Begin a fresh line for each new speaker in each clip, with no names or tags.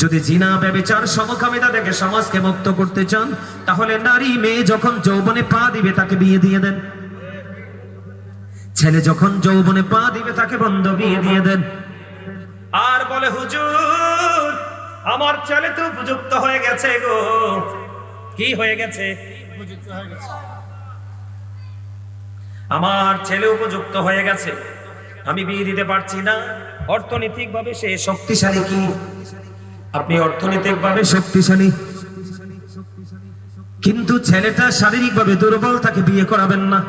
যদি জিনা ব্যভিচার সমকামিতা থেকে সমাজকে মুক্ত করতে চান, তাহলে নারী মেয়ে যখন যৌবনে পা দিবে তাকে বিয়ে দিয়ে দেন। ছেলে যখন যৌবনে পা দিবে তাকে বন্ধ বিয়ে দিয়ে দেন। আর বলে হুজুর আমার ছেলে তো উপযুক্ত হয়ে গেছে গো। কি হয়ে গেছে? আমার ছেলে উপযুক্ত হয়ে গেছে, আমি বিয়ে দিতে পারছি না। অর্থনৈতিক ভাবে সে শক্তিশালী। কি আপনি অর্থনৈতিক ভাবে শক্তিশালী, কিন্তু ছেলেটা শারীরিক ভাবে দুর্বল, তাকে বিয়ে করাবেন না।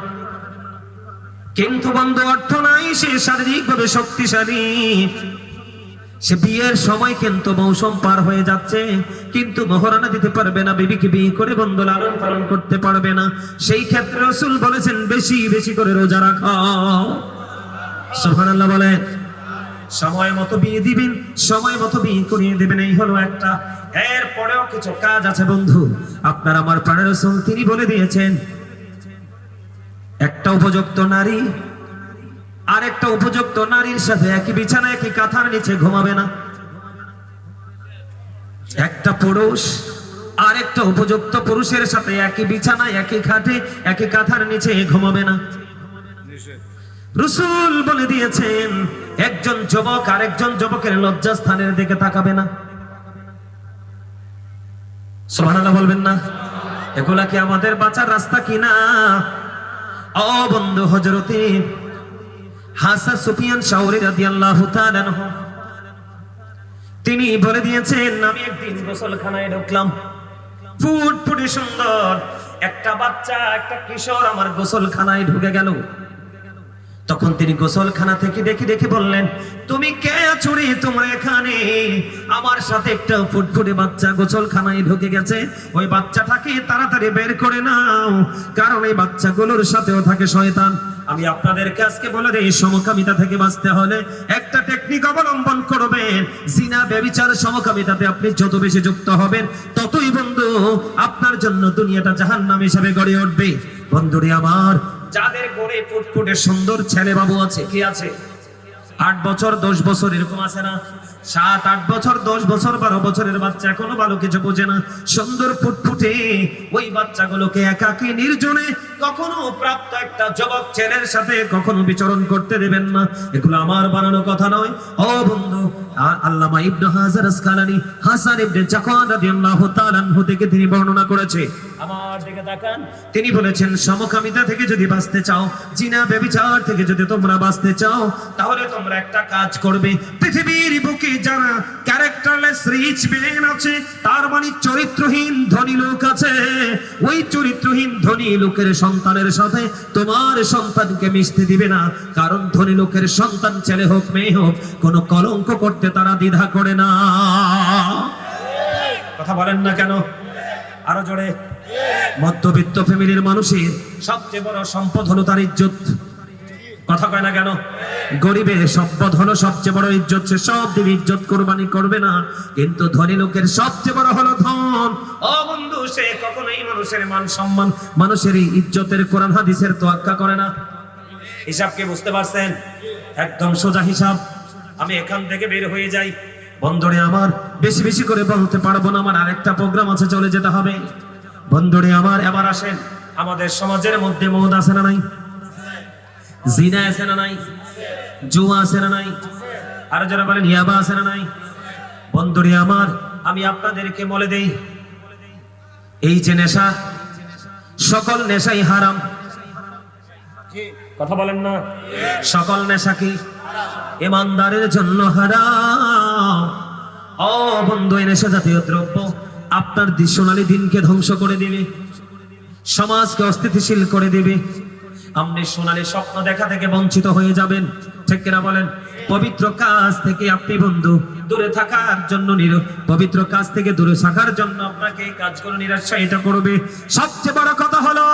কিন্তু বন্ধু অর্থ নাই, সে শারীরিক ভাবে শক্তিশালী, সে বিয়ের সময় কিন্তু মৌসুম পার হয়ে যাচ্ছে, কিন্তু মহরানা দিতে পারবে না, বিবিকে বিয়ে করে বন্ধু লালন পালন করতে পারবে না। সেই ক্ষেত্রে রাসূল বলেছেন বেশি বেশি করে রোজা রাখো। সুবহানাল্লাহ বলেন। সময় মতো বিয়ে দিবেন, সময় মতো বিয়ে করিয়ে দেবেন, এই হলো একটা। এরপরেও কিছু কাজ আছে বন্ধু। আপনার আমার প্রাণের রাসূল তিনি বলে দিয়েছেন, একটা উপযুক্ত নারী আর একটা উপযুক্ত নারীর সাথে একই বিছানায় একই কাঁথার নিচে ঘুমাবে না। একটা পুরুষ আর একটা উপযুক্ত পুরুষের সাথে একই বিছানায় একই খাটে একই কাঁথার নিচে ঘুমাবে না। রাসূল বলে দিয়েছেন একজন যুবক আর একজন যুবকের লজ্জাস্থানের দিকে তাকাবে না। সুবহানাল্লাহ বলবেন না? এগুলা কি আমাদের বাঁচার রাস্তা কিনা? ও বন্ধু, হযরতে হাসান সুফিয়ান শাওরি রাদিয়াল্লাহু তাআলা আনহু তিনি বলে দিয়েছেন, আমি একদিন গোসলখানায় ঢুকলাম, ফুটফুটে সুন্দর একটা বাচ্চা, একটা কিশোর আমার গোসলখানায় ঢুকে গেল। তখন তিনি গোসলখানা থেকে দেখে বললেন, তুমি কে আছো রে তোমরা এখানে? আমার সাথে একটা ফুটফুটে বাচ্চা গোসলখানায় ঢুকে গেছে, ওই বাচ্চাটাকে তাড়াতাড়ি বের করে নাও, কারণ এই বাচ্চাগুলোর সাথেও থাকে শয়তান। আমি আপনাদেরকে আজকে বলে দেই, সমকামিতা থেকে বাঁচতে হলে একটা টেকনিক অবলম্বন করবেন। জিনা ব্যভিচার সমকামিতাতে আপনি যত বেশি যুক্ত হবেন, ততই বন্ধু আপনার জন্য দুনিয়াটা জাহান্নাম হিসেবে গড়ে উঠবে। বন্ধুরে আমার, যাদের ঘরে ফুটফুটে সুন্দর ছেলে বাবু আছে, কি আছে? 8 বছর 10 বছর এরকম আছে না? 7 8 বছর 10 বছর 12 বছরের বাচ্চা এখনো ভালো কিছু বোঝে না, সুন্দর ফুটফুটে ওই বাচ্চাগুলোকে একাকী নির্জনে কখনো প্রাপ্ত একটা যুবক ছেলের সাথে কখনো বিচরণ করতে দেবেন না। এগুলো আমার বানানো কথা নয়। ও বন্ধু, আল্লামা ইবনে হাজার আসকালানী হাসান ইবনে জাকান রাদিয়াল্লাহু তাআলা আনহু থেকে তিনি বর্ণনা করেছে। আমার দিকে তাকান, তিনি বলেছেন সমকামিতা থেকে যদি বাঁচতে চাও, জিনা ব্যভিচার থেকে যদি তোমরা বাঁচতে চাও, তাহলে তোমরা একটা কাজ করবে। পৃথিবীর বুকে যারা ক্যারেক্টারলেস রিচ ম্যান আছে, তার মানে চরিত্রহীন ধনী লোক আছে, ওই চরিত্রহীন ধনী লোকের সন্তানের সাথে তোমার সন্তানকে মিশতে দিবে না। কারণ ধনী লোকের সন্তান ছেলে হোক মেয়ে হোক, কোনো কলঙ্ক করতে তারা দ্বিধা করে না। কথা বলেন না কেন? আরো জোরে। মধ্যবিত্ত ফ্যামিলির মানুষের সবচেয়ে বড় সম্পদ হলো তার ইজ্জত। কথা কয় না কেন? গরিবের সম্পদ হলো সবচেয়ে বড় ইজ্জত, সে সব দিন ইজ্জত কোরবানি করবে না। কিন্তু ধনী লোকের সবচেয়ে বড় হলো ধন। ও বন্ধু, সে কখনোই মানুষের মান সম্মান, মানুষের ইজ্জতের কোরআন হাদিসের তোয়াক্কা করে না। হিসাব কি বুঝতে পারছেন? একদম সোজা হিসাব। আমি এখান থেকে বের হয়ে যাই। বন্ধুরে আমার, বেশি বেশি করে বলতে পারবো না, আমার আরেকটা প্রোগ্রাম আছে, চলে যেতে হবে। বন্ধুরে আমার, এবার আসেন, আমাদের সমাজের মধ্যে মদ আছে না নাই? জিনা আছে না নাই? জুয়া আছে না নাই? আর যারা বলেন ইয়াবা আছে না নাই? বন্ধুরে আমার, আমি আপনাদেরকে বলে দেই, এই যে নেশা, সকল নেশাই হারাম। কথা বলেন না? সকল নেশা কি ইমানদারের জন্য হারাম। ও বন্ধু, এই নেশা জাতীয় দ্রব্য আপনার সোনালী দিনকে ধ্বংস করে দিবে, সমাজকে অস্থিতিশীল করে দিবে। আপনি সোনালী স্বপ্ন দেখা থেকে বঞ্চিত হয়ে যাবেন। ঠিক কিনা বলেন? পবিত্র কাজ থেকে আপনি বন্ধু দূরে থাকার জন্য, পবিত্র কাজ থেকে দূরে থাকার জন্য আপনাকে এই কাজগুলো নিরুৎসাহিত করবে। সবচেয়ে বড় কথা হলো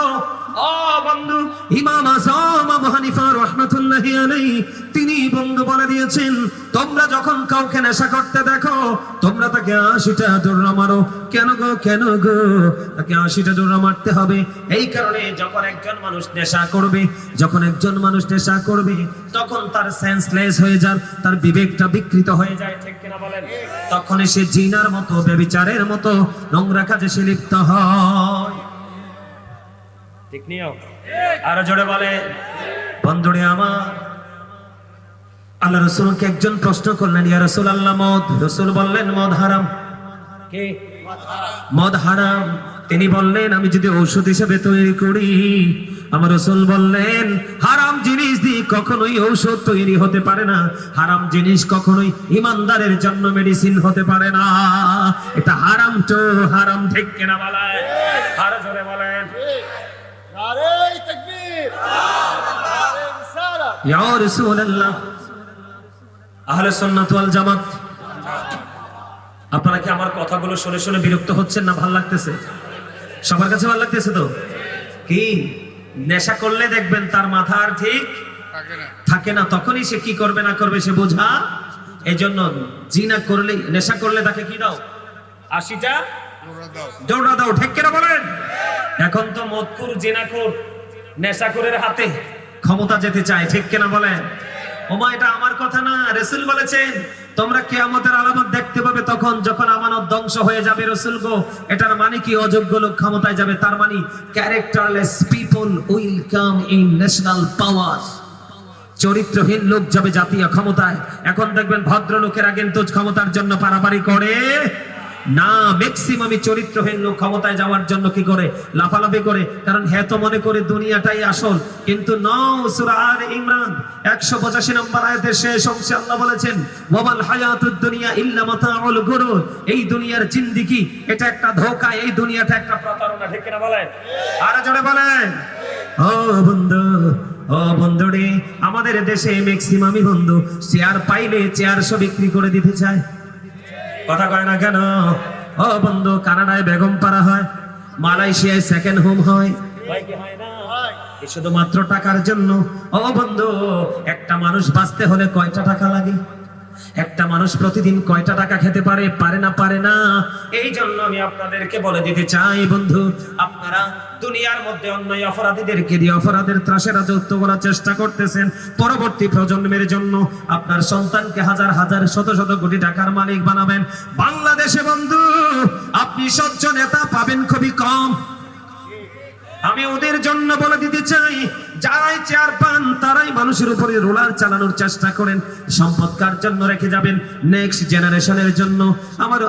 ও বন্ধু, ইমাম আযম আবু হানিফা রাহমাতুল্লাহি আলাইহি তিনি বন্ধু বলে দিয়েছেন, তোমরা যখন কাউকে নেশা করতে দেখো তোমরা তাকে 80টা জোড়া মারো। কেন গো, কেন গো? তাকে 80টা জোড়া মারতে হবে এই কারণে, যখন একজন মানুষ নেশা করবে, যখন একজন মানুষ নেশা করবে তখন তার সেন্সলেস হয়ে যায়, তার বিবেকটা বিকৃত হয়ে যায়, ঠিক কিনা বলেন? তখন সে জিনার মতো, ব্যভিচারের মতো নোংরা কাজে সে লিপ্ত হয়। ঠিক নিও, আরো জোরে বলে। বন্ধুরে আমার, আল্লাহ রাসূলকে একজন প্রশ্ন করলেন, ইয়া রাসূলুল্লাহ মদ। রাসূল বললেন মদ হারাম। কে? মদ হারাম। তিনি বললেন আমি যদি ঔষধ হিসেবে তৈরি করি। আমার রাসূল বললেন হারাম জিনিস দিয়ে কখনোই ঔষধ তৈরি হতে পারে না, হারাম জিনিস কখনোই ইমানদারের জন্য মেডিসিন হতে পারে না। এটা হারাম তো হারাম, ঠিক কিনা বলেন? আরো জোরে বলেন।
নারে তাকবীর, নারে রিসালাত।
ইয়া রাসূলুল্লাহ, আহলে সুন্নাত ওয়াল জামাত, আপনারা কি আমার কথাগুলো শুনে শুনে বিরক্ত হচ্ছেন না ভালো লাগতেছে? সবার কাছে ভালো লাগতেছে তো? কি নেশা করলে দেখবেন তার মাথার ঠিক থাকে না, তখনই সে কি করবে না করবে সে বোঝা। এই জন্য জিনা করলে, নেশা করলে তাকে কি দাও? 80টা দৌড়া দাও, ঠিক কিনা বলেন? এখন তো মদকুর, জিনাকুর, নেশাকুরের হাতে ক্ষমতা যেতে চায়, ঠিক কিনা বলেন? ওমা এটা আমার কথা না, রাসূল বলেছেন তোমরা কিয়ামতের আলামত দেখতে পাবে তখন যখন আমানত ধ্বংস হয়ে যাবে। রাসূল গো, এটার মানে কি? অযোগ্য লোক ক্ষমতায় যাবে, তার মানে characterless people will come in national power. চরিত্রহীন লোক যাবে জাতীয় ক্ষমতায়। এখন দেখবেন ভদ্রলোকেরা কিন্তু ক্ষমতার জন্য পারাপারি করে না, ম্যাক্সিমামই চরিত্রহীন লোক ক্ষমতায় যাওয়ার জন্য কি করে? লাফালাফি করে। কারণ হ্যাঁ তো মনে করে দুনিয়াটাই আসল, কিন্তু সূরা আলে ইমরান 185 নম্বর আয়াতের শেষ অংশে আল্লাহ বলেছেন ওয়ামাল হায়াতুদ দুনিয়া ইল্লা মাতাউল গুরুর। এই দুনিয়ার জিন্দেগি এটা একটা ধোঁকা, এই দুনিয়াটা একটা প্রতারণা, ঠিক কিনা বলেন? আরে জোরে বলেন। ও বন্ধু, ও বন্ধুরে, আমাদের দেশে ম্যাক্সিমামই বন্ধু চেয়ার পাইলে 400 বিক্রি করে দিতে চায়। কথা কয় না কেন? ও বন্ধু, কানাডায় বেগম পাড়া হয়, মালয়েশিয়ায় সেকেন্ড হোম হয়, শুধুমাত্র টাকার জন্য। ও বন্ধু, একটা মানুষ বাঁচতে হলে কয়টা টাকা লাগে? একটা মানুষ প্রতিদিন কয়টা টাকা খেতে পারে? পারে না, পারে না। এই জন্য আমি আপনাদেরকে বলে দিতে চাই বন্ধু, আপনারা দুনিয়ার মধ্যে অন্যায় অপরাধীদেরকে দিয়ে অপরাধের ত্রাসে রাজত্ব করার চেষ্টা করতেছেন। পরবর্তী প্রজন্মের জন্য আপনার সন্তানকে হাজার হাজার শত শত কোটি টাকার মালিক বানাবেন। বাংলাদেশে বন্ধু আপনি সহ্য নেতা পাবেন খুবই কম। আমি ওদের জন্য বলে দিতে চাই, যারাই চেয়ার পান তারাই মানুষের উপরে রোলার চালানোর চেষ্টা করেন। সম্পদ কার জন্য রেখে যাবেন? নেক্সট জেনারেশনের জন্য। আমার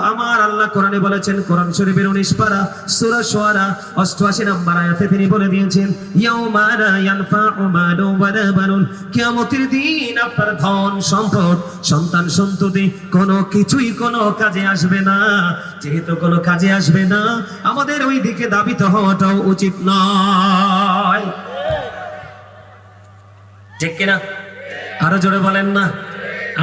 আল্লাহ কোরআনে বলেছেন, কোরআন শরীফের 19 পারা সূরা শুআরা 88 নম্বর আয়াতে তিনি বলে দিয়েছেন ইয়াউমা লা ইয়ানফাউ মালু ওয়ালা বানুন। কিয়ামতের দিন আপনার ধন সম্পদ, সন্তান সন্ততি কোনো কিছুই কোনো কাজে আসবে না। যেহেতু কোনো কাজে আসবে না, আমাদের ওই দিকে দাবিত হওয়াটাও উচিত নয়, ঠিক কিনা? আরো জোরে বলেন না।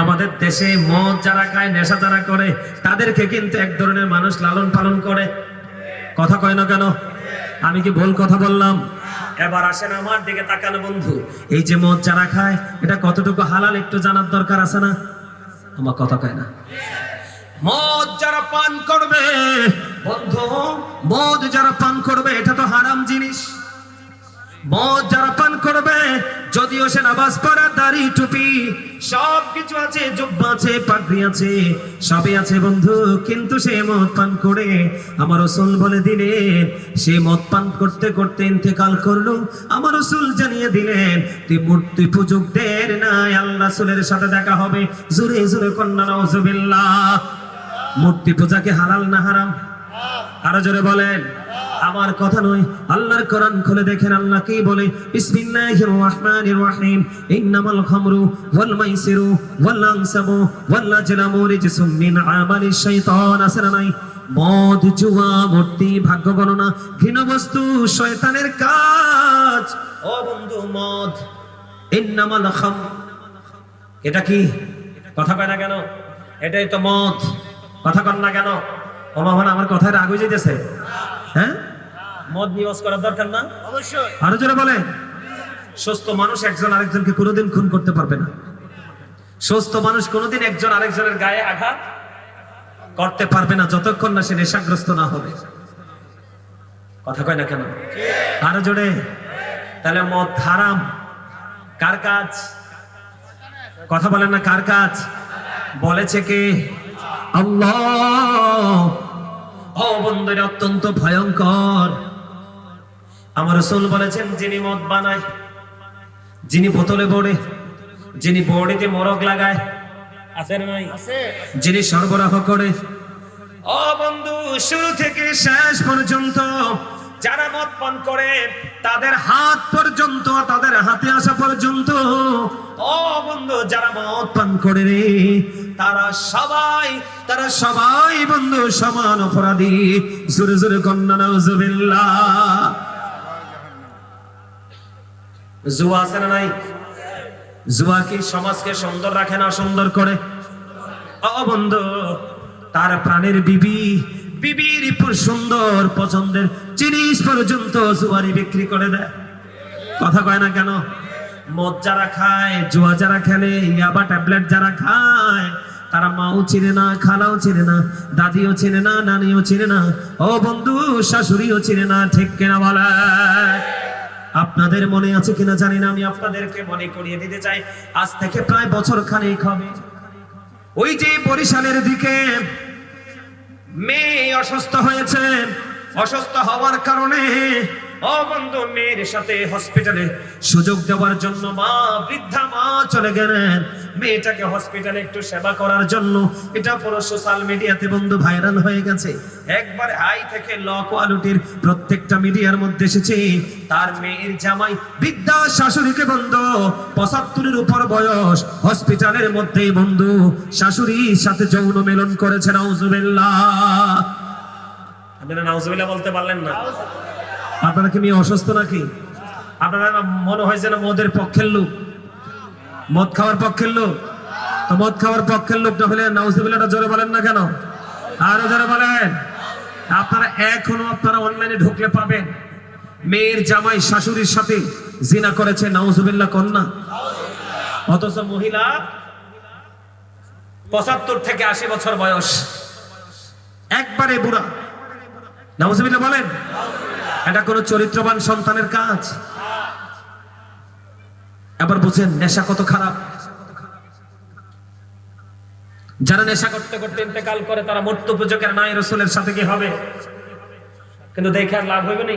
আমাদের দেশে মদ যারা খায়, নেশা যারা করে, তাদেরকে কিন্তু এক ধরনের মানুষ লালন পালন করে। কথা কয় না কেন? আমি কি ভুল কথা বললাম? এবার আসেন আমার দিকে তাকান বন্ধু, এই যে মদ যারা খায় এটা কতটুকু হালাল একটু জানার দরকার আছে না? আমার কথা কয় না। মদ যারা পান করবে বন্ধু, মদ যারা পান করবে এটা তো হারাম জিনিস। মদ যারা পান করবে, যদিও সে নামাজ পড়া, দাড়ি টুপি সব কিছু আছে, জুব্বা আছে, পাগড়ি আছে, সবই আছে বন্ধু, কিন্তু সে মদ পান করে আমার রাসূল বলে দিলেন, সে মদ পান করতে করতে ইন্তেকাল করলো। আমার রাসূল জানিয়ে দিলেন তুই মূর্তি পূজকদের নাই, আল্লাহ রাসূলের সাথে দেখা হবে। জোরে জোরে কন্যা নাউজুবিল্লাহ। মূর্তি পূজা কি হালাল না হারাম? আরো জোরে বলেন। আমার কথা নয়, আল্লাহর কোরআন খুলে দেখেন আল্লাহ কি বলে। বিসমিল্লাহির রহমানির রহিম। ইন্নামাল খামরু ওয়াল মাইসিরু ওয়াল আনসাবু ওয়াল আজলামু রিজসুম মিন আমালিশ শাইতান। আছে না নাই? মদ, জুয়া, মূর্তি, ভাগ্য গণনা, ঘৃণ বস্তু শয়তানের কাজ। ও বন্ধু, মদ, ইন্নামাল খামর, এটা কি? কথা কয় না কেন? এটাই তো মদ। কথা কন না কেন? ও মামা, আমার কথায় রাগ হয়ে যাইতেছে? হ্যাঁ, মদ নিওয়াজ করার দরকার না?
অবশ্যই।
আরো জোরে বলে। সুস্থ মানুষ একজন আরেকজনকে কোনোদিন খুন করতে পারবে না। সুস্থ মানুষ কোনোদিন একজন আরেকজনের গায়ে আঘাত করতে পারবে না যতক্ষণ না সে নেশাগ্রস্ত না হবে। কথা কয় না কেন? আরো জোরে। তাহলে মদ হারাম, কার কাজ? কথা বলেন না, কার কাজ? বলেছে কে? আল্লাহ। ও বন্ধুরা, অত্যন্ত ভয়ঙ্কর। আমার রাসূল বলেছেন, যিনি মদ বানায়, যিনি বোতলে বড়ে, যিনি বড়িতে মোরগ লাগায়, আছে না নাই?
আছে।
যিনি সরবরাহ করে, ও বন্ধু, শুরু থেকে শেষ পর্যন্ত যারা মদ পান করে তাদের হাত পর্যন্ত, তাদের হাতে আসা পর্যন্ত, ও বন্ধু, যারা মদ পান করে রে, তারা সবাই বন্ধু সমান অপরাধী। জোরে জোরে কন্যা নাউজুবিল্লাহ। জুয়া আছে না নাই? জুয়া কি সমাজকে সুন্দর রাখে না সুন্দর করে? ও বন্ধু, তার প্রাণের বিবির উপর সুন্দর পছন্দের জিনিস পর্যন্ত জুয়ারি বিক্রি করে দেয়। কথা কয় না কেন? মদ যারা খায়, জুয়া যারা খেলে, ইয়াবা ট্যাবলেট যারা খায়, তারা মাও চিনে না, খালাও চিনে না, দাদিও চিনে না, নানিও চিনে না, ও বন্ধু, শাশুড়িও চিনে না। ঠিক কিনা বলে? আপনাদের মনে আছে কিনা জানি না, আমি আপনাদেরকে মনে করিয়ে দিতে চাই। আজ থেকে প্রায় বছর খানেক হবে, ওই যে বরিশালের দিকে মেয়ে অসুস্থ হয়েছে। অসুস্থ হওয়ার কারণে, ও বন্ধু, মেয়ের সাথে হসপিটালে সুযোগ দেওয়ার জন্য বৃদ্ধা মা চলে গেলেন মেয়েটাকে হসপিটালে একটু সেবা করার জন্য। এটা পুরো সোশ্যাল মিডিয়াতে বন্ধু ভাইরাল হয়ে গেছে। একবার হাই থেকে ল কোয়ালিটির প্রত্যেকটা মিডিয়ার মধ্যে এসেছে। তার মেয়ের জামাই বৃদ্ধা শাশুড়িকে বন্ধু ৭৫-এর উপর বয়স, হসপিটালের মধ্যেই বন্ধু শাশুড়ির সাথে যৌন মিলন করেছে। নাউজুবিল্লাহ। আপনারা নাউজুবিল্লাহ বলতে পারলেন না? আপনারা কি মেয়ে অসুস্থ নাকি? আপনারা মনে হয় যেন মদের পক্ষের লোক, মদ খাওয়ার পক্ষের লোক। তো মদ খাওয়ার পক্ষের লোক না হলে নাউজুবিল্লাহটা জোরে বলেন না কেন? আরো জোরে বলেন। আপনারা এখনো অনলাইনে ঢুকলে পাবেন, মেয়ের জামাই শাশুড়ির সাথে জিনা করেছে। নাউজুবিল্লাহ কন্যা। অথচ মহিলা ৭৫ থেকে ৮০ বছর বয়স, একবারে বুড়া। নাউজুবিল্লাহ বলেন। এটা কোন চরিত্রবান সন্তানের কাজ? এবার বুঝেন নেশা কত খারাপ। যারা নেশা করতে করতে ইন্তেকাল করে তারা মৃত্যু পূজকের নাই রাসূলের সাথে কি হবে? কিন্তু দেখে আর লাভ হইব নি?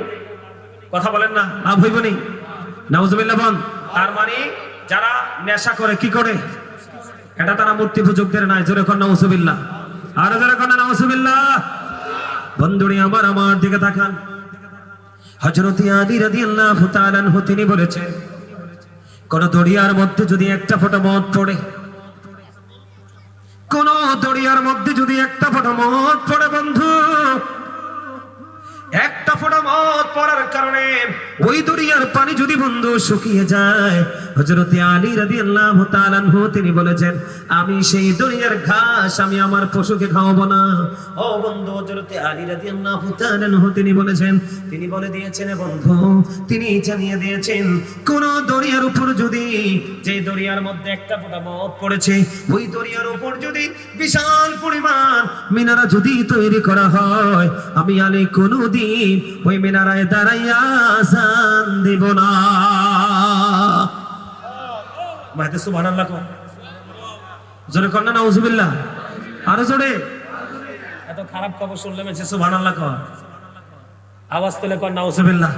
কথা বলেন না, লাভ হইব নি? নাউজুবিল্লাহ বল। তার মানে যারা নেশা করে কি করে? এটা তারা মূর্তি পূজকদের নাই। জোরে কর নাউজুবিল্লাহ। আর জোরে কর নাউজুবিল্লাহ। বন্ধুরে আমার দিকে তাকান। হযরত আলী রাদিয়াল্লাহু তাআলা আনহু তিনি বলেছেন, কোন দরিয়ার মধ্যে যদি একটা ফোঁটা মদ পড়ে, কোন দরিয়ার মধ্যে যদি একটা ফোঁটা মদ পড়ে বন্ধু, একটা ফোঁটা মদ পড়ার কারণে ওই দরিয়ার পানি যদি বন্ধু শুকিয়ে যায়, হযরত আলী রাদিয়াল্লাহু তাআলা আনহু তিনি বলেছেন, আমি সেই দরিয়ার ঘাস আমি আমার পশুকে খাওয়াবো না। ও বন্ধু, হযরত আলী রাদিয়াল্লাহু তাআলা আনহু তিনি বলেছেন, তিনি বলে দিয়েছেন বন্ধু, তিনি জানিয়ে দিয়েছেন, কোন দরিয়ার উপর যদি, যে দরিয়ার মধ্যে একটা ফোঁটা মদ পড়েছে, ওই দরিয়ার উপর যদি বিশাল পরিমাণ মিনারা যদি তৈরি করা হয়, আমি আলী কোনদিন ওই মিনারায় দাঁড়াইয়া আযান দিব না। মাইতে সুবহানাল্লাহ কর। জোরে কর না নাউজুবিল্লাহ। আরো জোরে। এত খারাপ খবর শুনলে মেছে সুবহানাল্লাহ কর। আওয়াজ তুলে কর নাউজুবিল্লাহ।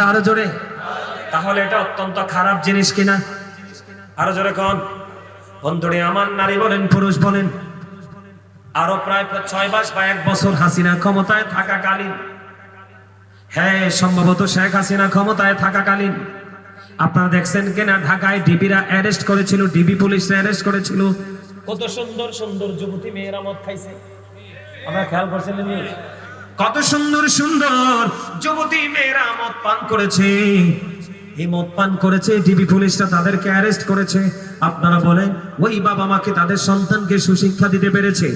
আরো জোরে। তাহলে এটা অত্যন্ত খারাপ জিনিস কিনা? আরো জোরে কর। বন্ধুরে আমার, নারী বলেন পুরুষ বলেন, আরো প্রায় ৬ মাস বা ১ বছর হাসিনা ক্ষমতায় থাকাকালীন, হ্যাঁ সম্ভবত শেখ হাসিনা ক্ষমতায় থাকাকালীন, আপনারা দেখছেন কিনা ঢাকায় ডিবিরা অ্যারেস্ট করেছিল, ডিবি পুলিশরা অ্যারেস্ট করেছিল। কত সুন্দর সুন্দর যুবতী মেয়েরা মদ খাইছে। আপনারা খেয়াল করছেন? কত সুন্দর সুন্দর যুবতী মেয়েরা মদ পান করেছে। এই মদ পান করেছে, ডিবি পুলিশরা তাদেরকে অ্যারেস্ট করেছে। আপনারা বলেন ওই বাবা মাকে তাদের সন্তানকে সুশিক্ষা দিতে পেরেছে?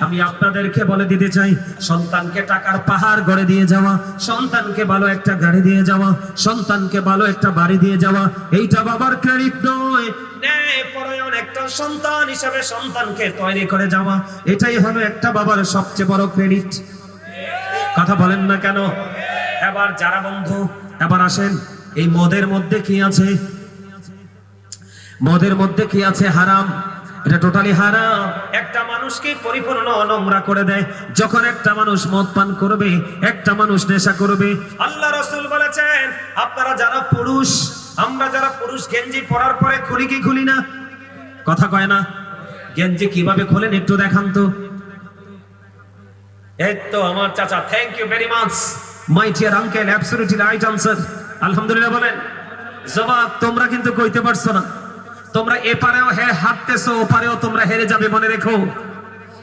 আমি আপনাদেরকে বলে দিতে চাই, সন্তানকে টাকার পাহাড় গড়ে দিয়ে যাওয়া, সন্তানকে ভালো একটা গাড়ি দিয়ে যাওয়া, সন্তানকে ভালো একটা বাড়ি দিয়ে যাওয়া, এইটা বাবার ক্রেডিট নয়। ন্যায়পরায়ণ একটা সন্তান হিসেবে সন্তানকে তৈরি করে যাওয়া, এটাই হলো একটা বাবার সবচেয়ে বড় ক্রেডিট। কথা বলেন না কেন? এবার যারা বন্ধু, এবার আসেন, এই মদের মধ্যে কি আছে? মদের মধ্যে কি আছে? হারাম। এটা টোটালি হারাম। একটা মানুষকে পরিপূর্ণ নোংরা করে দেয় যখন একটা মানুষ মদ পান করবে, একটা মানুষ নেশা করবে। আল্লাহ রাসূল বলেছেন, আপনারা যারা পুরুষ, আমরা যারা পুরুষ গেঞ্জি পরার পরে খুলি কি খুলি না? কথা কয় না? গেঞ্জি কিভাবে খোলেন একটু দেখান তো। এই তো আমার চাচা, thank you very much my dear uncle, absolutely right answer. আলহামদুলিল্লাহ বলেন। জবাব তোমরা কিন্তু কইতে পারছো না। তোমরা এপারেও হাঁটতেছো, ওপারেও তোমরা হেরে যাবে, মনে রেখো।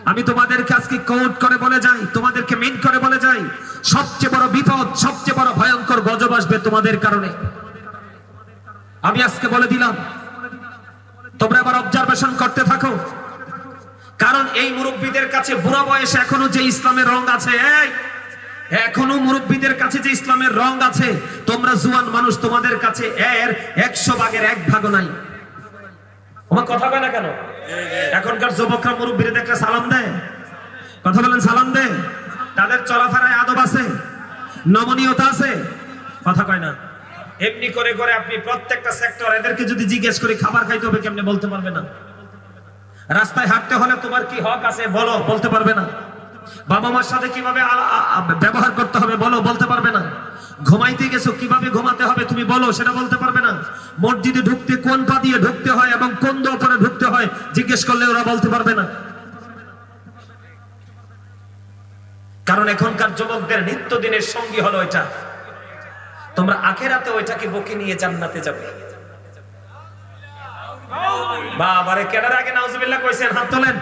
আমি তোমাদেরকে আজকে কোট করে বলে যাই, তোমাদেরকে মিন করে বলে যাই, সবচেয়ে বড় বিপদ, সবচেয়ে বড় ভয়ঙ্কর গজব আসবে তোমাদের কারণে। আমি আজকে বলে দিলাম, তোমরা আবার অবজারভেশন করতে থাকো। কারণ এই মুরব্বীদের কাছে বুড়া বয়সে এখনো যে ইসলামের রং আছে, এখনো মুরব্বীদের কাছে যে ইসলামের রং আছে, তোমরা জুয়ান মানুষ, তোমাদের কাছে এর 100 ভাগের 1 ভাগও নাই। আমার কথা কয় না কেন? এখনকার যুবকরা মুরব্বীরা দেখলে সালাম দেয়। কথা বলেন, সালাম দেয়। তাদের চলাফেরায় আদব আছে, নমনীয়তা আছে। কথা কয় না? এমনি করে করে আপনি প্রত্যেকটা সেক্টর এদেরকে যদি জিজ্ঞেস করি খাবার খাইতে হবে কেমনে, বলতে পারবে না। রাস্তায় হাঁটতে হলে তোমার কি হক আছে বলো, বলতে পারবে না। বাবা মার সাথে কিভাবে ব্যবহার করতে হবে বলো, বলতে পারবে না। ঘুমাইতে গেছো কিভাবে ঘুমাতে হবে তুমি বলো, সেটা বলতে পারবে না। মসজিদে ঢুকতে কোন পা দিয়ে ঢুকতে হয় এবং কোন দোয়া পরে ঢুকতে হয় জিজ্ঞেস করলে ওরা বলতে পারবে না। কারণ এখনকার যুবকদের নিত্যদিনের সঙ্গী হলো এটা। তোমরা আখিরাতে ওইটাকে বুকে নিয়ে জান্নাতে যাবে। বাবারে, কেনার আগে নাউজুবিল্লাহ কইছেন, হাত তোলেন।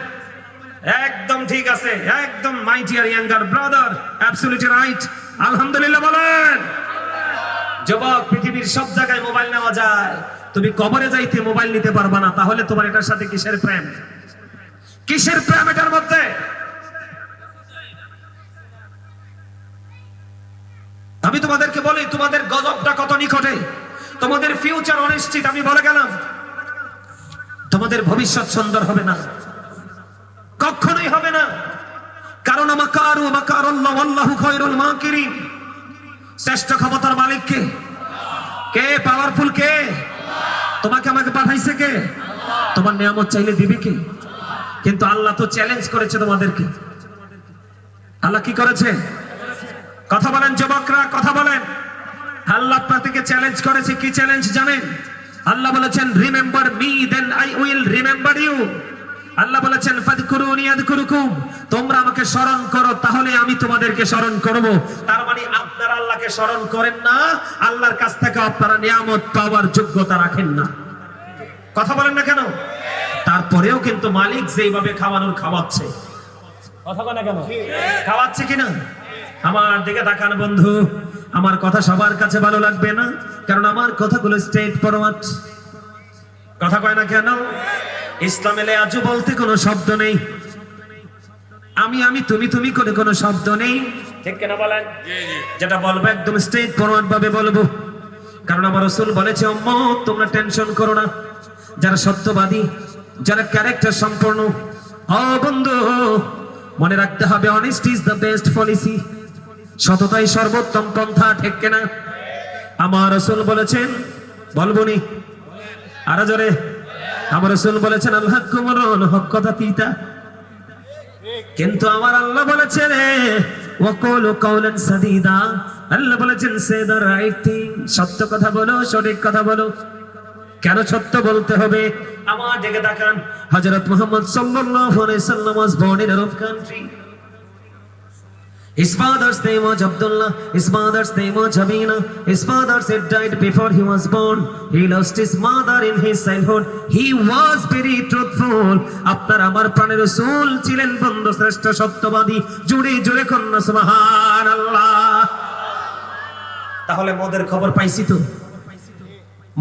একদম ঠিক আছে, একদম my dear younger brother, absolutely right. আলহামদুলিল্লাহ বলেন। যুবক, পৃথিবীর সব জায়গায় মোবাইল নেওয়া যায়, তুমি কবরে যাইতে মোবাইল নিতে পারবা না। তাহলে তোমার এটার সাথে কিসের প্রেম? কিসের প্রেম এটার মধ্যে? আমি তোমাদেরকে বলি, তোমাদের গজবটা কত নিকটে, তোমাদের ফিউচার অনিশ্চিত। আমি বলে গেলাম, তোমাদের ভবিষ্যৎ সুন্দর হবে না, কখনোই হবে না। কারণ মাকারু মাকারাল্লাহু ওয়াল্লাহু খায়রুল মাকিরিন। শ্রেষ্ঠ ক্ষমতার মালিক কে? কে পাওয়ারফুল? কে? তোমাকে আমাকে পাঠাইছে কে? তোমার নিয়ামত চাইলে দিবে কে? কিন্তু আল্লাহ তো চ্যালেঞ্জ করেছে তোমাদেরকে। আল্লাহ কি করেছে? কথা বলেন যুবকরা, কথা বলেন। আল্লাহ আপনাদেরকে চ্যালেঞ্জ করেছে। কি চ্যালেঞ্জ জানেন? আল্লাহ বলেছেন, remember me then I will remember you. Allah বলেছেন, ফাযকুরুনি আযকুরুকুম, তোমরা আমাকে স্মরণ করো তাহলে আমি তোমাদেরকে স্মরণ করব। তার মানে আপনারা আল্লাহকে স্মরণ করেন না, আল্লাহর কাছ থেকে আপনারা নিয়ামত পাওয়ার যোগ্যতা রাখেন না। কথা বলেন না কেন? তারপরেও কিন্তু মালিক যেইভাবে খাওয়ানোর খাওয়াচ্ছে। কথা বলেন না কেন? খাওয়াচ্ছে কিনা? আমার দিকে তাকান বন্ধু। আমার কথা সবার কাছে ভালো লাগবে না, কারণ আমার কথাগুলো স্ট্রেট ফরওয়ার্ড। কথা কয় না কেন? ইসলামে লেয়াজু বলতে কোনো শব্দ নেই, আমি আমি তুমি তুমি করে কোনো শব্দ নেই। ঠিক কিনা বলেন? যেটা বলবো একদম স্ট্রেট ফরওয়ার্ড ভাবে বলবো। কারণ আমার রাসূল বলেছে, উম্মত তোমরা টেনশন করো না। যারা সত্যবাদী, যারা ক্যারেক্টার সম্পন্ন, ও বন্ধু মনে রাখতে হবে, honesty is the best policy. সততাই সর্বোত্তম পন্থা। ঠিক কিনা? আমার রাসূল বলেছেন, বলবনি আরো জোরে, আমার রাসূল বলেছেন, আল হাক্কু মুরুন, হক কথা তিতা। কিন্তু আমার আল্লাহ বলেছেন, ওয়াকুলু কাওলান সাদীদা, আল্লাহ বলেছেন সে দ্য রাইট থিং, সত্য কথা বলো, সঠিক কথা বলো। কেন সত্য বলতে হবে? আমার দিকে তাকান। হযরত মুহাম্মদ সাল্লাল্লাহু আলাইহি ওয়াসাল্লাম was born in Arab country. His father's name was Abdullah, his mother's name was Amina. His father had died before he was born. He lost his mother in his childhood. He was very truthful. আপনার আমার প্রাণের রাসূল ছিলেন বন্ধু শ্রেষ্ঠ সত্যবাদী। জুড়ে জুড়ে কন্যা সুবহানাল্লাহ। তাহলে মদের খবর পাইছি তো?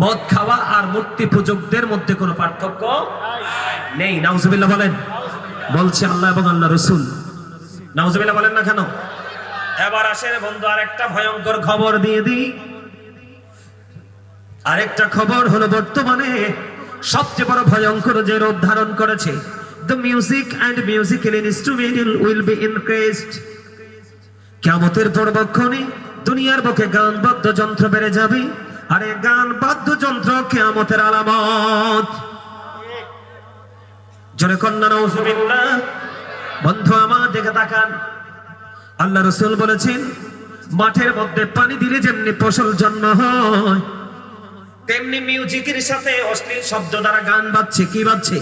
মদ খাওয়া আর মূর্তি পূজকদের মধ্যে কোনো পার্থক্য নেই। নাউজুবিল্লাহ বলেন। বলছে আল্লাহ এবং আল্লাহ রসুল। নাউজুবিল্লাহ বলেন না কেন? এবার আসেন বন্ধু, আরেকটা ভয়ঙ্কর খবর দিয়ে দিই। আরেকটা খবর হলো, বর্তমানে সবচেয়ে বড় ভয়ঙ্কর যে রূপ ধারণ করেছে, the music and musical instrument will be increased. কিয়ামতের পূর্বক্ষণে দুনিয়ার বুকে গান বাদ্যযন্ত্র বেড়ে যাবে, আর এই গান বাদ্যযন্ত্র কিয়ামতের আলামত। জোরে কন্যা নাউজুবিল্লাহ। বন্ধু আমার দিকে তাকান, আল্লাহ রাসূল বলেছেন, মাঠের মধ্যে পানি দিলে যেমনি ফসল জন্ম হয়, তেমনি মিউজিকের সাথে অশ্লীল শব্দ দ্বারা গান বাজছে। কি বাজছে?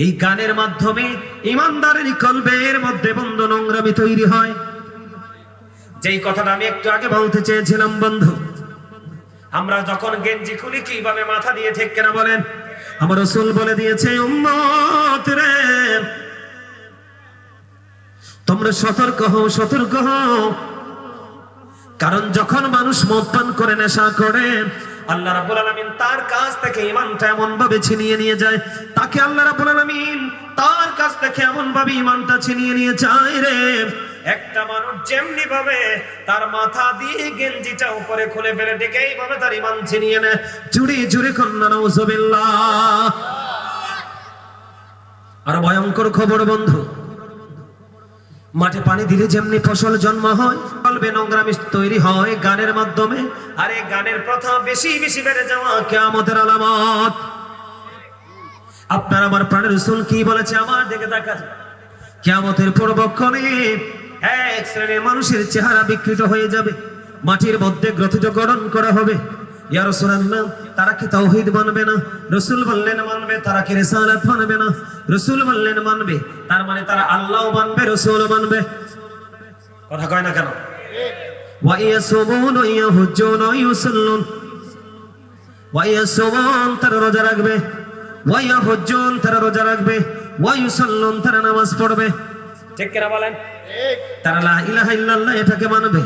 এই গানের মাধ্যমে ইমানদারের কলবের মধ্যে বন্ধু নোংরামি তৈরি হয়। যেই কথাটা আমি একটু আগে বলতে চেয়েছিলাম বন্ধু, আমরা যখন গেঞ্জি খুলি কিভাবে মাথা দিয়ে, ঠিক কিনা বলেন? আমার রাসূল বলে দিয়েছে, উম্মত রে, তোমরা সতর্ক হও, সতর্ক হও। কারণ যখন মানুষ মদ পান করে, নেশা করে, আল্লাহ রাব্বুল আলামিন তার কাছ থেকে ঈমানটা এমন ভাবে ছিনিয়ে নিয়ে যায়, তাকে আল্লাহ রাব্বুল আলামিন তার কাছ থেকে এমন ভাবে ঈমানটা ছিনিয়ে নিয়ে যায় রে। একটা মানুষ যেমনি ভাবে তার মাথা দিয়ে গেঞ্জিটা উপরে খুলে ফেলে, ঠিক এইভাবে তার ঈমান ছিনিয়ে নেয়। জুড়ে জুড়ে কন্যা নাউজুবিল্লাহ। আর ভয়ঙ্কর খবর বন্ধু, মাঠে পানি দিলে যেমনি ফসল জন্ম হয়, কলবে নোংরামি তৈরি হয় গানের মাধ্যমে। আর এই গানের প্রথা বেশি বেশি বেড়ে যাওয়া কিয়ামতের আলামত। আপনার আমার প্রাণের রাসূল কি বলেছে? আমার দিকে তাকান। কিয়ামতের পূর্বক্ষণে এক শ্রেণীর মানুষের চেহারা বিকৃত হয়ে যাবে, মাটির মধ্যে গ্রথিতকরণ করা হবে। ইয়া রাসূলুল্লাহ, তারা কি তাওহীদ মানবে না? রাসূল বললেন মানবে। তারা কি রিসালাত মানবে না? রাসূল বললেন মানবে। তার মানে তারা আল্লাহও মানবে, রাসূলও মানবে। কথা কয় না কেন? ওয়া ইয়াসুমুন ওয়া ইয়াহুজ্জুন ওয়া ইউসাল্লুন। ওয়া ইয়াসুমুন, তারা রোজা রাখবে। ওয়া ইয়াহুজ্জুন, তারা রোজা রাখবে। ওয়া ইউসাল্লুন, তারা নামাজ পড়বে। ঠিক কিনা বলেন? তারা লা ইলাহা ইল্লাল্লাহ এটাকে মানবে,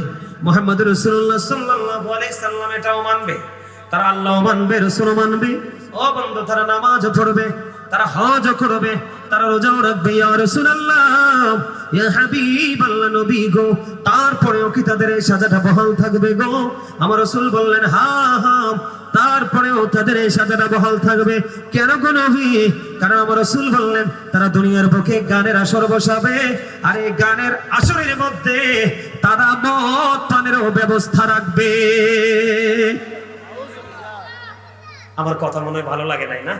মুহাম্মদুর রাসূলুল্লাহ সাল্লাল্লাহু আলাইহি সাল্লাম এটাও মানবে। তারা আল্লাহও মানবে, রাসূলও মানবে। ও বন্ধু, তারা নামাজও পড়বে, তারা হজও করবে, তারা রোজাও রাখবে। ইয়া রাসূলুল্লাহ, ইয়া হাবিবাল্লাহ, নবী গো, তারপরেও কি তাদের এই সাজাটা বহাল থাকবে গো? আমার রাসূল বললেন, হ্যাঁ হ্যাঁ, তারপরেও তাদের এই সাজাটা বহাল থাকবে। কেন গো নবী? কারণ আমার রাসূল বললেন, তারা দুনিয়ার বুকে গানের আসর বসাবে, আর এই গানের আসরের মধ্যে তারা মদ পানেরও ব্যবস্থা রাখবে। আমার কথা মনে হয় ভালো লাগে নাই না?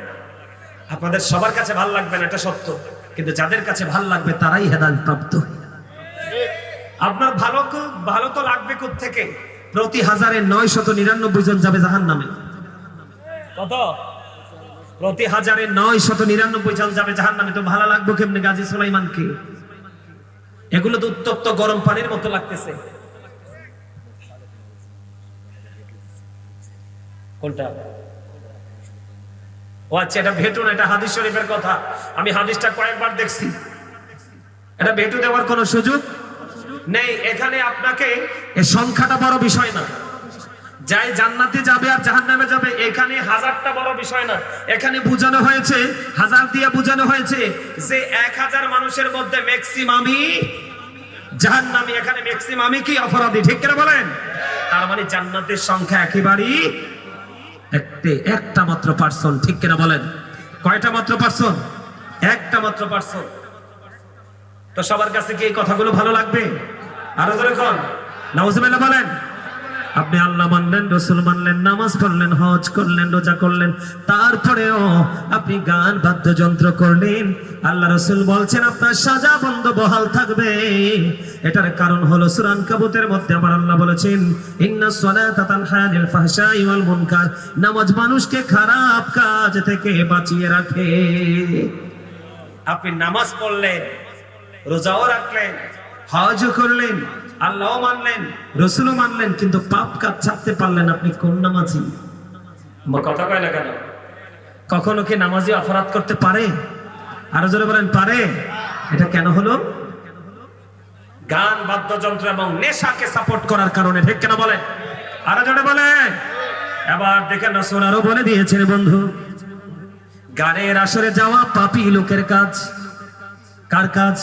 আপনাদের সবার কাছে ভালো লাগবে না, এটা সত্য, কিন্তু যাদের কাছে ভালো লাগবে তারাই হেদায়েত প্রাপ্ত। আপনার ভালো তো লাগবে কোত্থেকে? প্রতি 1999 জন যাবে জাহান্নামে। কত? প্রতি 1999 জন যাবে জাহান্নামে। তো ভালো লাগবে কেমনে গাজী সুলাইমানকে? এগুলো তো উত্তপ্ত গরম পানির মতো লাগতেছে। কোনটা? ও আচ্ছা, এটা ভেটু না, এটা হাদিস শরীফের কথা। আমি হাদিসটা কয়েকবার দেখছি। এটা ভেটু দেওয়ার কোনো সুযোগ নেই এখানে। আপনাকে এই সংখ্যাটা বড় বিষয় না, যাই জান্নাতে যাবে আর জাহান্নামে যাবে, এখানে হাজারটা বড় বিষয় না। এখানে বোঝানো হয়েছে, হাজার দিয়ে বোঝানো হয়েছে যে 1000 মানুষের মধ্যে ম্যাক্সিমামই জাহান্নামী। এখানে ম্যাক্সিমামই কি অপরাধী, ঠিক কিনা বলেন? তার মানে জান্নাতের সংখ্যা একেবারেই একটা মাত্র পার্সন, ঠিক কিনা বলেন? কয়টা মাত্র পার্সন? একটা মাত্র পার্সন। তো সবার কাছে কি এই কথাগুলো ভালো লাগবে? আরো জোরে কোন নাউজুবিল্লাহ বলেন। আপনি আল্লাহ মানলেন, রাসূল মানলেন, নামাজ পড়লেন, হজ করলেন, রোজা করলেন, তারপরেও আপনি গান বাদ্যযন্ত্র করলেন। আল্লাহ রাসূল বলছেন আপনার সাজা বন্ধ বহাল থাকবে। এটার কারণ হলো সূরা আনকাবুতের মধ্যে আমার আল্লাহ বলেছেন, ইন্নাস সালাতা তানহা আনিল ফাহশাই ওয়াল মুনকার। নামাজ মানুষকে খারাপ কাজ থেকে বাঁচিয়ে রাখে। আপনি নামাজ পড়লেন, রোজাও রাখলেন, হজও করলেন, আল্লাহও মানলেন, রাসূলও মানলেন, কিন্তু পাপ কাজ ছাড়তে পারলেন আপনি কোন নামাজি? কথা কয় না কেন? কখনো কি নামাজি অপরাধ করতে পারে? আরো জোরে বলেন, পারে? এটা কেন হলো? গান বাদ্যযন্ত্র এবং নেশাকে সাপোর্ট করার কারণে, ঠিক কেন বলেন? আরো জোরে বলেন। এবার দেখেন রাসূল আরো বলে দিয়েছেন বন্ধু, গানের আসরে যাওয়া পাপী লোকের কাজ। কার কাজ?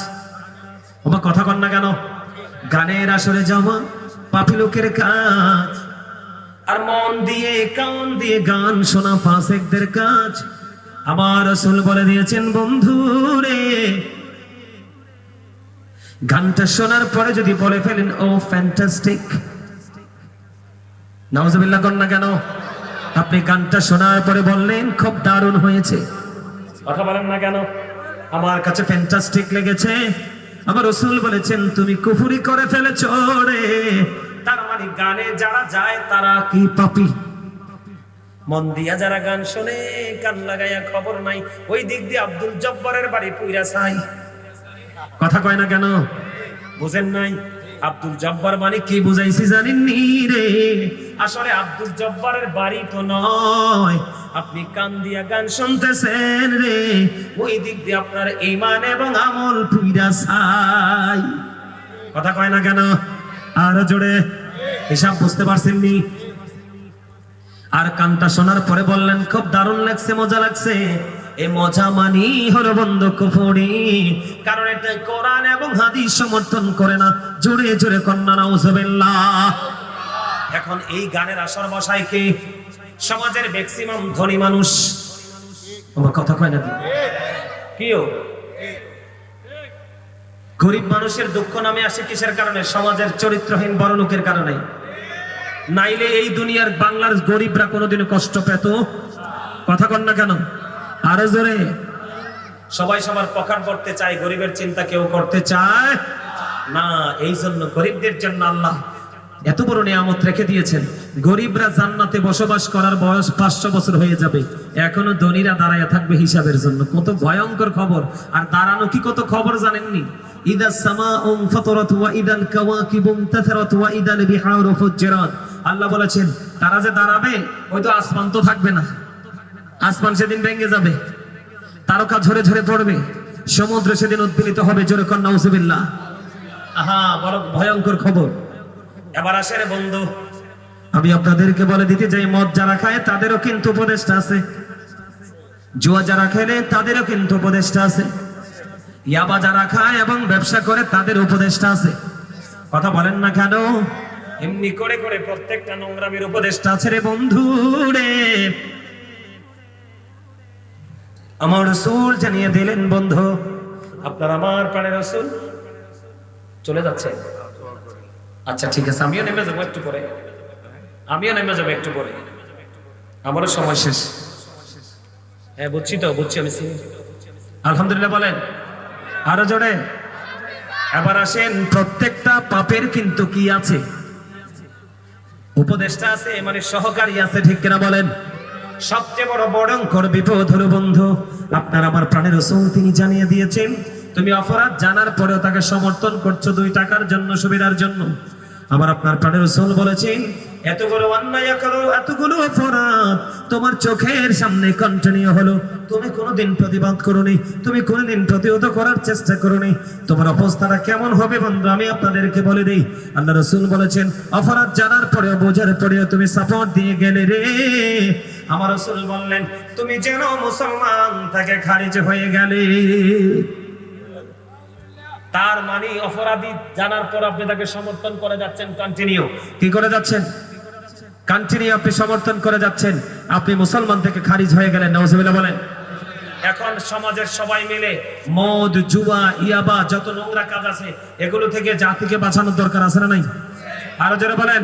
ওমা কথা কন না কেন? গানের আসরে যাওয়া পাপী লোকের কাজ, আর মন দিয়ে কান দিয়ে গান শোনা ফাসিকদের কাজ। আমার রাসূল বলে দিয়েছেন, বন্ধু রে, গানটা শোনার পরে যদি বলে ফেলেন ও ফ্যান্টাস্টিক, নাউজুবিল্লাহ কন না কেন? আপনি গানটা শোনার পরে বললেন খুব দারুণ হয়েছে, কথা বলেন না কেন? আমার কাছে ফ্যান্টাস্টিক লেগেছে। আমার রাসূল বলেছেন তুমি কুফরি করে ফেলেছো রে। তার মানে গানে যারা যায় তারা কি পাপী? মন দিয়া যারা গান শোনে, কান লাগাইয়া খবর নাই, ওই দিক দিয়ে আব্দুল জব্বারের বাড়ি পুইরা ছাই। কথা কয় না কেন? বুঝেন নাই? আব্দুল জব্বার মানে কি বুঝাইছি জানেননি রে? আসলে আব্দুল জব্বারের বাড়ি তো নয়, আপনি কান দিয়া গান শুনতেছেন রে, ওই দিক দিয়ে আপনার ঈমান এবং আমল পুইরা ছাই। কথা কয় না কেন? আর জোরে হিসাব বুঝতে পারছেন নি? আর কানটা শোনার পরে বললেন খুব দারুণ লাগছে, মজা লাগছে। এই মজা মানি হলো বন্ধু কুফরি, কারণ এটা কোরআন এবং হাদিস সমর্থন করে না। জোরে জোরে কন্যা নাউজুবিল্লাহ। এখন এই গানের আসর বসায় কে? সমাজের ম্যাক্সিমাম ধনী মানুষ। আমার কথা কয় না? কিও গরিব মানুষের দুঃখ নামে আসে কিসের কারণে? সমাজের চরিত্রহীন বড় লোকের কারণে। নাইলে এই দুনিয়ার বাংলার গরিবরা কোনোদিনও কষ্ট পেত? কথা কন না কেন? আরো জোরে। সবাই সবার পকেট ভরতে চায়, গরিবের চিন্তা কেউ করতে চায় না। এই জন্য গরিবদের জন্য আল্লাহ এত বড় নিয়ামত রেখে দিয়েছেন। গরিবরা জান্নাতে বসবাস করার বয়স 500 বছর হয়ে যাবে, এখনো ধনীরা দাঁড়ায় থাকবে হিসাবের জন্য। কত ভয়ঙ্কর খবর! আর দাঁড়ানো কি কত খবর জানেননি? ইদা সামাউ ফাতারাত ওয়া ইদাল কাওয়াকিবু ইনতাসারাত ওয়া ইদাল বিহারু ফুজ্জিরাত। আল্লাহ বলেছেন তারা যে দাঁড়াবে, ওই তো আসমান তো থাকবে না, আসমান সেদিন ভেঙে যাবে, তারকা ঝরে ঝরে পড়বে, সমুদ্র সেদিন উদ্বেলিত হবে। জোরে কন্যা নাউজুবিল্লাহ। আহা, বড় ভয়ঙ্কর খবর। এবার আসেন বন্ধু, আমি আপনাদেরকে বলে দিতে চাই, মদ যারা খায় তাদেরও কিন্তু উপদেষ্টা আছে, জুয়া যারা খেলে তাদেরও কিন্তু উপদেষ্টা আছে, ইয়াবা যারা খায় এবং ব্যবসা করে তাদের উপদেষ্টা আছে। কথা বলেন না কেন? এমনি করে করে প্রত্যেকটা নোংরামির উপদেষ্টা আছে রে বন্ধু রে। আমার রাসূল জানিয়ে দিলেন, বন্ধু আপনার আমার প্রাণের রাসূল চলে যাচ্ছে। আচ্ছা ঠিক আছে, আমিও নেমে যাবো একটু পরে, একটু পরে, আমারও সময় শেষ। হ্যাঁ বুঝছি তো, বুঝছি আমি। আলহামদুলিল্লাহ বলেন আরো জোরে। এবার আসেন, প্রত্যেকটা পাপের কিন্তু কি আছে? উপদেষ্টা আছে, মানে সহকারী আছে, ঠিক কিনা বলেন? সবচেয়ে বড় ভয়ঙ্কর বিপদ হলো বন্ধু, আপনার আমার প্রাণের রাসূল তিনি জানিয়ে দিয়েছেন, তুমি অপরাধ জানার পরেও তাকে সমর্থন করছো 2 টাকার জন্য, সুবিধার জন্য। আমার আপনার প্রাণের রাসূল বলেছেন, এতগুলো অন্যায় করো, এতগুলো অপরাধ তোমার চোখের সামনে কন্টিনিউ হলো, তুমি কোনোদিন প্রতিবাদ করোনি, তুমি কোনোদিন প্রতিহত করার চেষ্টা করোনি, তোমার অবস্থাটা কেমন হবে বন্ধু আমি আপনাদেরকে বলে দেই। আল্লাহ রাসূল বলেছেন, অপরাধ জানার পরেও, বোঝার পরেও তুমি সাপোর্ট দিয়ে গেলে রে। আমার রাসূল বললেন, তুমি যেন মুসলমান থেকে খারিজ হয়ে গেলে। তার মানে অপরাধী জানার পর আপনি তাকে সমর্থন করে যাচ্ছেন, কন্টিনিউ। কি করে যাচ্ছেন? কন্টিনিউ আপনি সমর্থন করে যাচ্ছেন, আপনি মুসলমান থেকে খারিজ হয়ে গেলেন। নাউজুবিল্লাহ বলেন। এখন সমাজের সবাই মিলে মদ, জুয়া, ইয়াবা, যত নোংরা কাজ আছে এগুলো থেকে জাতিকে বাঁচানোর দরকার আছে না নাই? আরো জোরে বলেন।